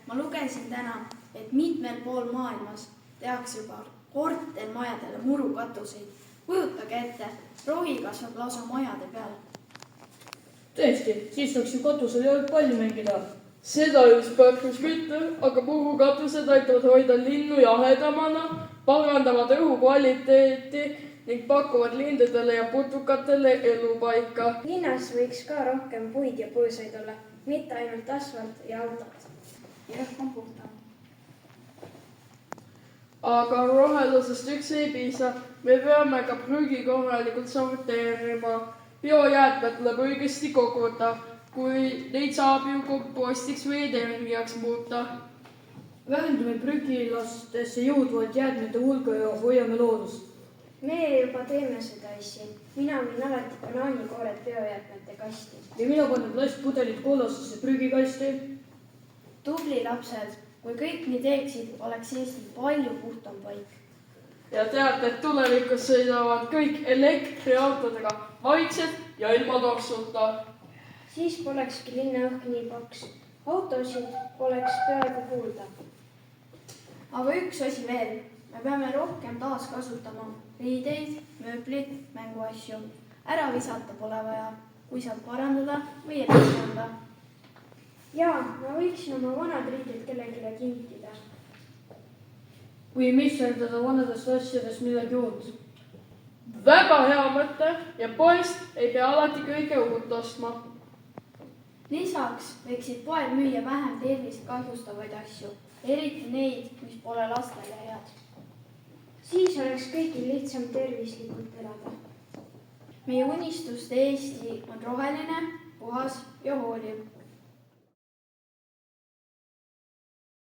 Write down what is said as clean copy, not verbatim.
Ma lugesin täna, et mitmel pool maailmas tehakse juba kortermajadele murukatuseid. Kujutage ette, rohi kasvab lausa majade peal. Tõesti, siis saaks ju katusel jalgpalli mängida. Seda just päris mitte, aga puhukatused aitavad hoida linnu jahedamana, parandavad õhu kvaliteeti ning pakuvad lindudele ja putukatele elupaika. Linnas võiks ka rohkem puid ja põõsaid olla, mitte ainult asfalt ja autod. Ja õhk on puhtam. Aga rohelusest üks ei piisa. Me peame ka prügi korralikult sorteerima. Biojäätmed tuleb õigesti koguda, kui neid saab ju kompostiks või energiaks muuta. Vähendame prügilastesse jõudvaid jäätmete hulga ja hoiame loodust. Meie juba teeme seda asja. Mina viin alati banaanikoored biojäätmete kasti. Ja mina panen plastpudelid kollasesse prügikasti. Tubli lapsed, kui kõik nii teeksid, oleks Eesti palju puhtam paik. Ja teate, et tulevikus sõidavad kõik elektriautodega vaikselt ja ilma torsuta. Siis polekski linnaõhk nii paks. Autosid poleks peaaegu kuulda. Aga üks asi veel. Me peame rohkem taaskasutama riideid, mööblit, mänguasju. Ära visata pole vaja, kui saab parandada või edasi anda. Jaa, ma võiksin oma vanad riided kellelegi kinkida. Või misserdada vanadest asjadest midagi uut. Väga hea mõte ja poest ei pea alati kõige uut ostma. Lisaks võiksid poed müüa vähem tervist kahjustavaid asju, eriti neid, mis pole lastele head. Siis oleks kõigil lihtsam tervislikult elada. Meie unistuste Eesti on roheline, puhas ja hooliv.